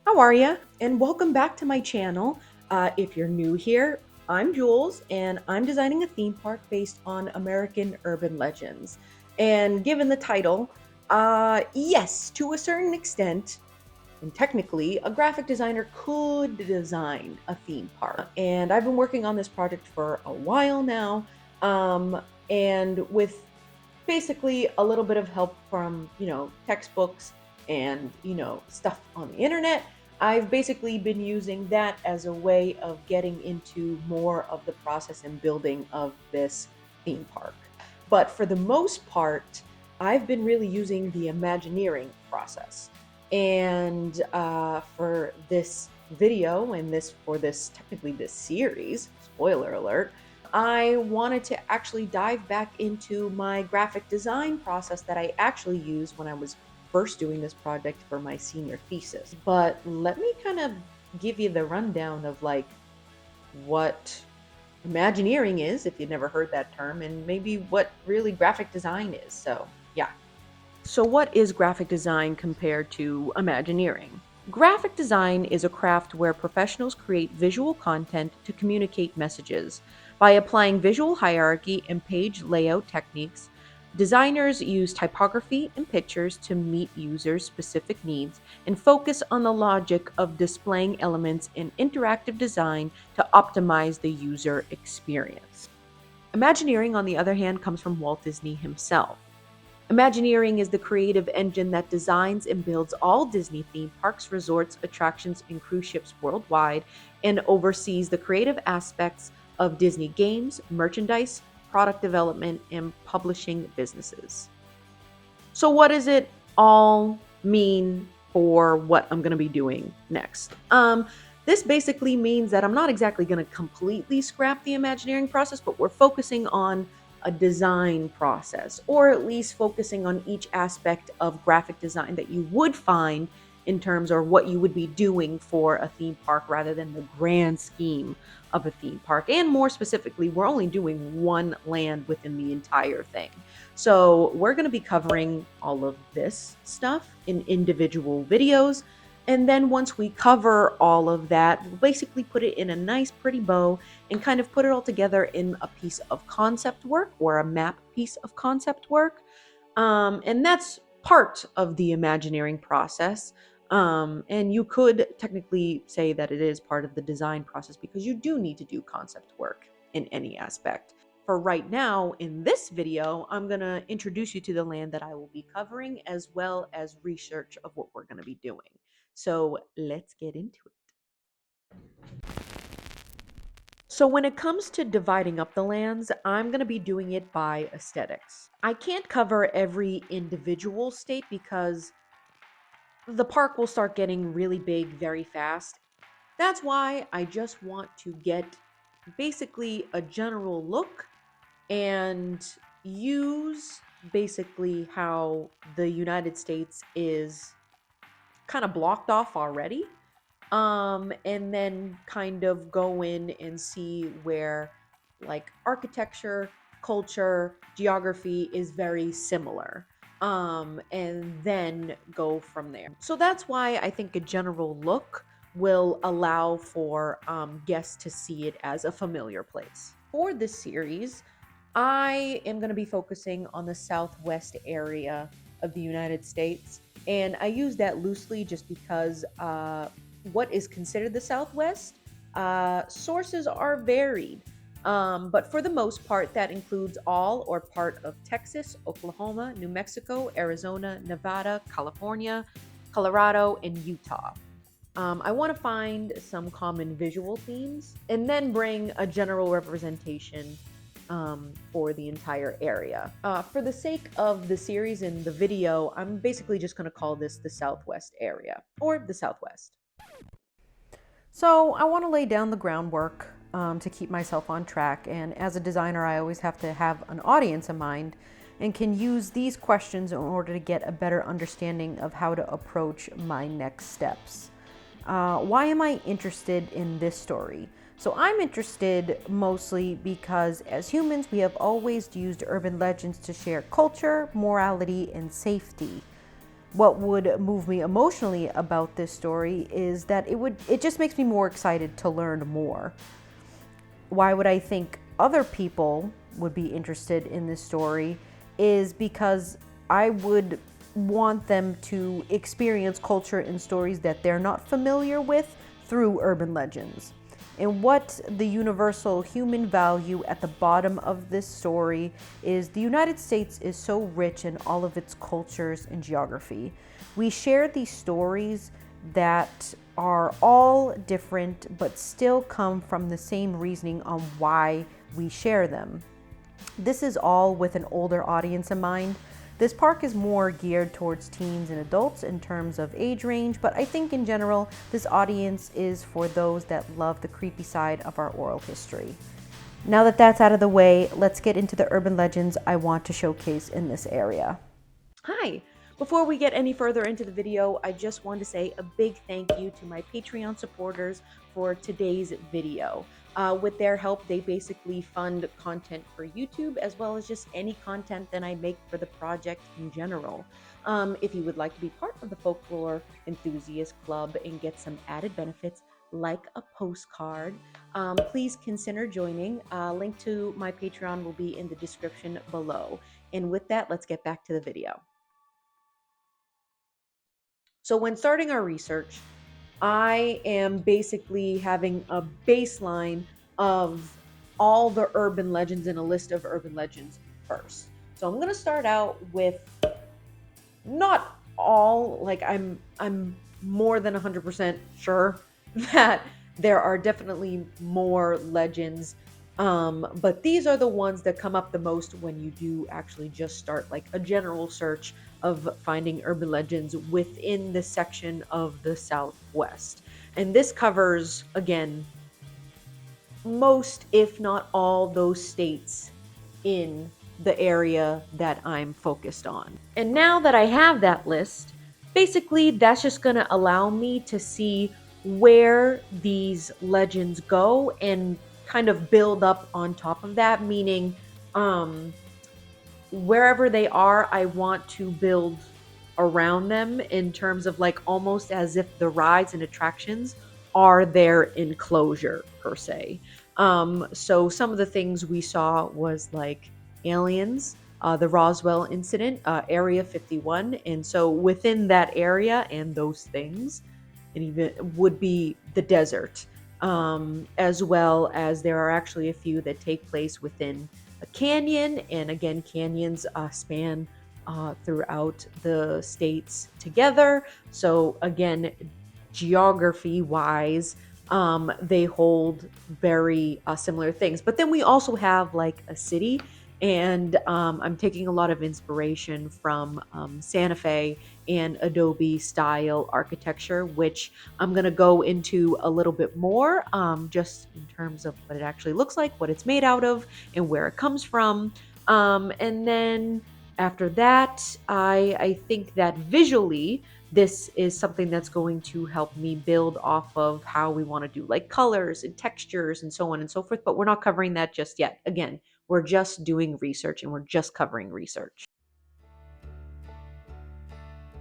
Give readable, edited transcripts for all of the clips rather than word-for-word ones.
How are you? And welcome back to my channel. If you're new here, I'm Jules, and I'm designing a theme park based on American urban legends. And given the title, yes, to a certain extent, and technically, a graphic designer could design a theme park. And I've been working on this project for a while now, and with basically a little bit of help from, textbooks and, stuff on the internet. I've basically been using that as a way of getting into more of the process and building of this theme park. But for the most part, I've been really using the Imagineering process. And for this video and technically this series, spoiler alert, I wanted to actually dive back into my graphic design process that I actually used when I was first doing this project for my senior thesis. But let me kind of give you the rundown of like what Imagineering is, if you've never heard that term, and maybe what really graphic design is. So, yeah. So, what is graphic design compared to Imagineering? Graphic design is a craft where professionals create visual content to communicate messages. By applying visual hierarchy and page layout techniques, designers use typography and pictures to meet users' specific needs and focus on the logic of displaying elements in interactive design to optimize the user experience. Imagineering, on the other hand, comes from Walt Disney himself. Imagineering is the creative engine that designs and builds all Disney theme parks, resorts, attractions, and cruise ships worldwide and oversees the creative aspects of Disney games, merchandise, product development, and publishing businesses. So, what does it all mean for what I'm going to be doing next? This basically means that I'm not exactly going to completely scrap the Imagineering process, but we're focusing on a design process, or at least focusing on each aspect of graphic design that you would find in terms of what you would be doing for a theme park rather than the grand scheme of a theme park. And more specifically, we're only doing one land within the entire thing. So we're going to be covering all of this stuff in individual videos. And then once we cover all of that, we'll basically put it in a nice, pretty bow and kind of put it all together in a piece of concept work or a map piece of concept work. And that's part of the Imagineering process. And you could technically say that it is part of the design process because you do need to do concept work in any aspect. For right now, in this video, I'm going to introduce you to the land that I will be covering as well as research of what we're going to be doing. So let's get into it. So when it comes to dividing up the lands, I'm going to be doing it by aesthetics. I can't cover every individual state because the park will start getting really big very fast. That's why I just want to get basically a general look and use basically how the United States is kind of blocked off already. And then kind of go in and see where like architecture, culture, geography is very similar. And then go from there. So that's why I think a general look will allow for guests to see it as a familiar place. For this series, I am going to be focusing on the southwest area of the United States. And I use that loosely just because what is considered the Southwest, sources are varied. But for the most part, that includes all or part of Texas, Oklahoma, New Mexico, Arizona, Nevada, California, Colorado, and Utah. I want to find some common visual themes and then bring a general representation for the entire area. For the sake of the series and the video, I'm basically just going to call this the Southwest area or the Southwest. So I want to lay down the groundwork to keep myself on track. And as a designer, I always have to have an audience in mind and can use these questions in order to get a better understanding of how to approach my next steps. Why am I interested in this story? So I'm interested mostly because as humans, we have always used urban legends to share culture, morality, and safety. What would move me emotionally about this story is that it just makes me more excited to learn more. Why would I think other people would be interested in this story is because I would want them to experience culture and stories that they're not familiar with through urban legends. And what the universal human value at the bottom of this story is the United States is so rich in all of its cultures and geography. We share these stories that are all different but still come from the same reasoning on why we share them. This is all with an older audience in mind. This park is more geared towards teens and adults in terms of age range, but I think in general, this audience is for those that love the creepy side of our oral history. Now that that's out of the way, let's get into the urban legends I want to showcase in this area. Hi! Before we get any further into the video, I just want to say a big thank you to my Patreon supporters for today's video. With their help, they basically fund content for YouTube as well as just any content that I make for the project in general. If you would like to be part of the Folklore Enthusiast Club and get some added benefits like a postcard, please consider joining. Link to my Patreon will be in the description below. And with that, let's get back to the video. So when starting our research, I am basically having a baseline of all the urban legends and a list of urban legends first. So I'm going to start out with not all, like I'm more than 100% sure that there are definitely more legends. But these are the ones that come up the most when you do actually just start like a general search of finding urban legends within the section of the Southwest. And this covers, again, most, if not all, those states in the area that I'm focused on. And now that I have that list, basically that's just going to allow me to see where these legends go and kind of build up on top of that, meaning wherever they are, I want to build around them in terms of like almost as if the rides and attractions are their enclosure per se. So some of the things we saw was like aliens, the Roswell incident, Area 51. And so within that area and those things, and even would be the desert, as well as there are actually a few that take place within a canyon. And again, canyons span throughout the states together. So again, geography wise, they hold very similar things. But then we also have like a city, and I'm taking a lot of inspiration from Santa Fe and Adobe style architecture, which I'm going to go into a little bit more, just in terms of what it actually looks like, what it's made out of, and where it comes from. And then after that, I think that visually, this is something that's going to help me build off of how we want to do like colors and textures and so on and so forth. But we're not covering that just yet. Again, we're just doing research and we're just covering research.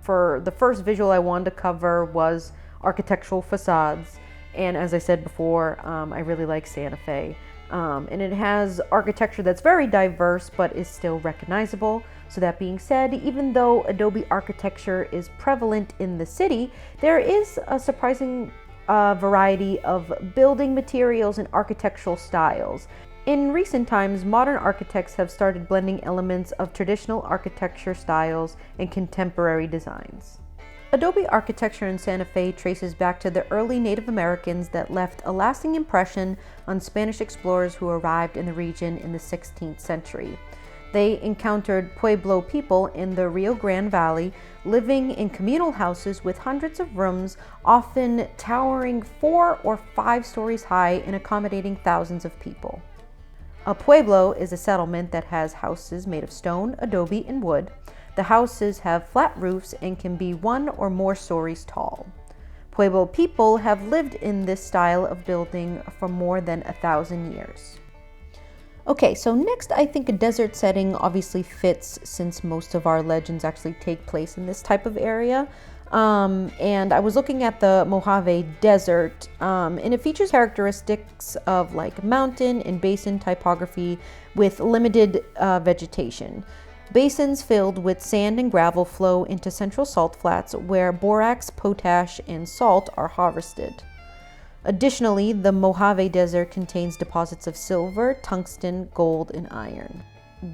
For the first visual I wanted to cover was architectural facades. And as I said before, I really like Santa Fe. And it has architecture that's very diverse, but is still recognizable. So that being said, even though Adobe architecture is prevalent in the city, there is a surprising variety of building materials and architectural styles. In recent times, modern architects have started blending elements of traditional architecture styles and contemporary designs. Adobe architecture in Santa Fe traces back to the early Native Americans that left a lasting impression on Spanish explorers who arrived in the region in the 16th century. They encountered Pueblo people in the Rio Grande Valley, living in communal houses with hundreds of rooms, often towering 4 or 5 stories high and accommodating thousands of people. A pueblo is a settlement that has houses made of stone, adobe, and wood. The houses have flat roofs and can be 1 or more stories tall. Pueblo people have lived in this style of building for more than 1,000 years. Okay, so next I think a desert setting obviously fits since most of our legends actually take place in this type of area. And I was looking at the Mojave Desert, and it features characteristics of like mountain and basin typography with limited vegetation. Basins filled with sand and gravel flow into central salt flats where borax, potash, and salt are harvested. Additionally, the Mojave Desert contains deposits of silver, tungsten, gold, and iron.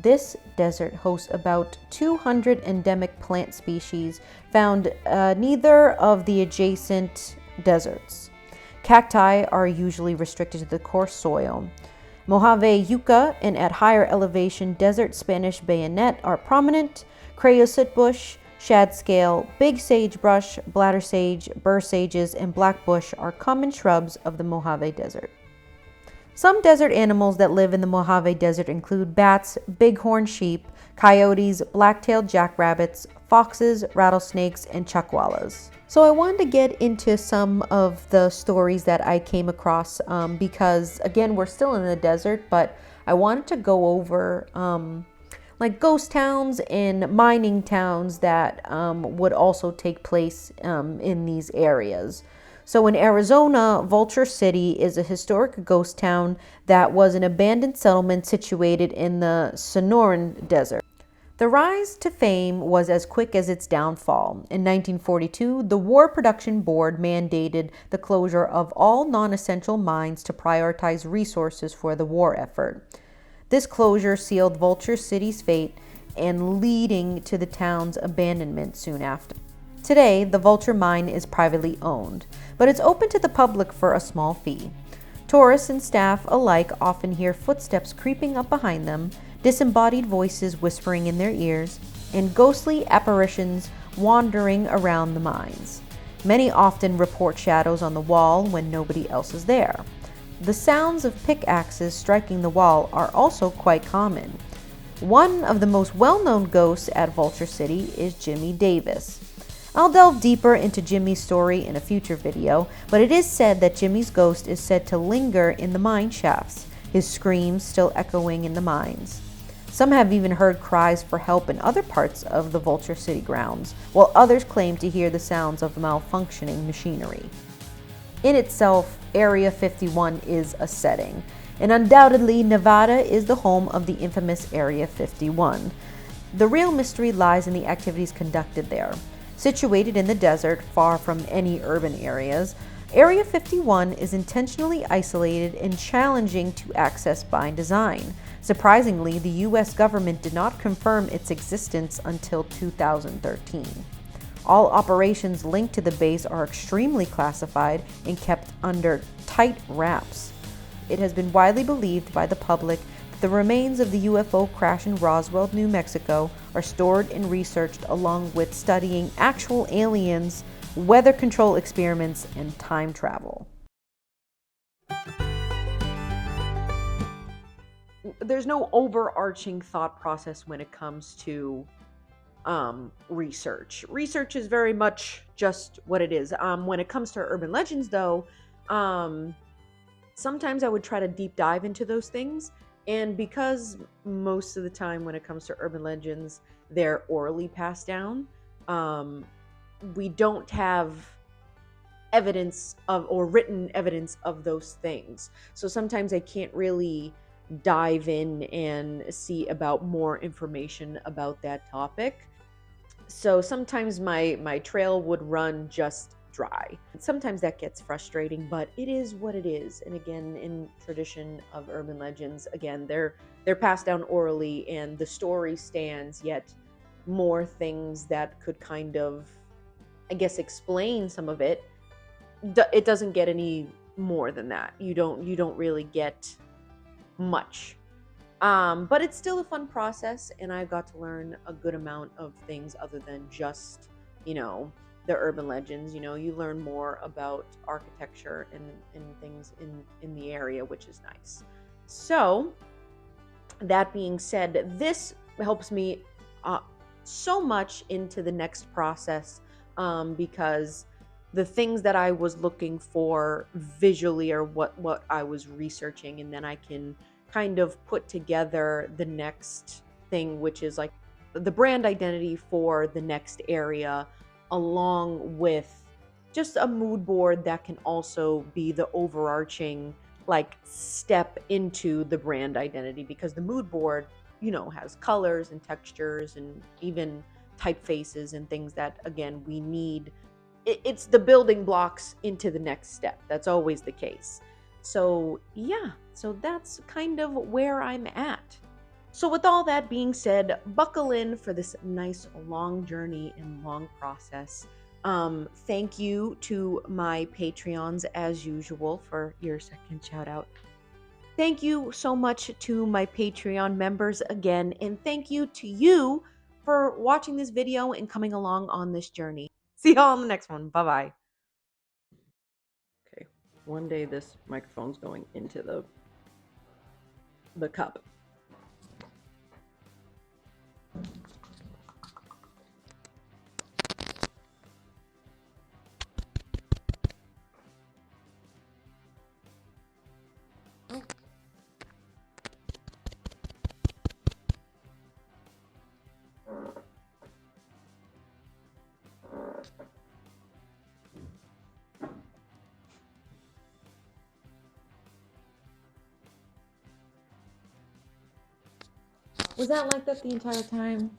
This desert hosts about 200 endemic plant species found neither of the adjacent deserts. Cacti are usually restricted to the coarse soil. Mojave yucca and at higher elevation desert Spanish bayonet are prominent. Creosote bush, shad scale, big sagebrush, bladder sage, bur sages, and black bush are common shrubs of the Mojave Desert. Some desert animals that live in the Mojave Desert include bats, bighorn sheep, coyotes, black-tailed jackrabbits, foxes, rattlesnakes, and chuckwallas. So I wanted to get into some of the stories that I came across because, again, we're still in the desert, but I wanted to go over like ghost towns and mining towns that would also take place in these areas. So in Arizona, Vulture City is a historic ghost town that was an abandoned settlement situated in the Sonoran Desert. The rise to fame was as quick as its downfall. In 1942, the War Production Board mandated the closure of all non-essential mines to prioritize resources for the war effort. This closure sealed Vulture City's fate and leading to the town's abandonment soon after. Today, the Vulture mine is privately owned, but it's open to the public for a small fee. Tourists and staff alike often hear footsteps creeping up behind them, disembodied voices whispering in their ears, and ghostly apparitions wandering around the mines. Many often report shadows on the wall when nobody else is there. The sounds of pickaxes striking the wall are also quite common. One of the most well-known ghosts at Vulture City is Jimmy Davis. I'll delve deeper into Jimmy's story in a future video, but it is said that Jimmy's ghost is said to linger in the mine shafts, his screams still echoing in the mines. Some have even heard cries for help in other parts of the Vulture City grounds, while others claim to hear the sounds of malfunctioning machinery. In itself, Area 51 is a setting, and undoubtedly Nevada is the home of the infamous Area 51. The real mystery lies in the activities conducted there. Situated in the desert, far from any urban areas, Area 51 is intentionally isolated and challenging to access by design. Surprisingly, the U.S. government did not confirm its existence until 2013. All operations linked to the base are extremely classified and kept under tight wraps. It has been widely believed by the public that the remains of the UFO crash in Roswell, New Mexico are stored and researched along with studying actual aliens, weather control experiments, and time travel. There's no overarching thought process when it comes to research. Research is very much just what it is. When it comes to urban legends, though, sometimes I would try to deep dive into those things. And because most of the time when it comes to urban legends, they're orally passed down, we don't have evidence of or written evidence of those things. So sometimes I can't really dive in and see about more information about that topic. So sometimes my trail would run just dry. Sometimes that gets frustrating, but it is what it is. And again, in tradition of urban legends, again, they're passed down orally and the story stands, yet more things that could kind of, I guess, explain some of it. It doesn't get any more than that. You don't really get much. But it's still a fun process, and I got to learn a good amount of things other than just, the urban legends. You learn more about architecture and things in the area, which is nice. So, that being said, this helps me so much into the next process because the things that I was looking for visually are what I was researching, and then I can kind of put together the next thing, which is like the brand identity for the next area, along with just a mood board that can also be the overarching like step into the brand identity, because the mood board, has colors and textures and even typefaces and things that, again, we need. It's the building blocks into the next step. That's always the case. So yeah, so that's kind of where I'm at. So with all that being said, buckle in for this nice long journey and long process. Thank you to my Patreons as usual for your second shout out. Thank you so much to my Patreon members again, and thank you to you for watching this video and coming along on this journey. See y'all on the next one. Bye bye. Okay, one day this microphone's going into the cup. Was that like that the entire time?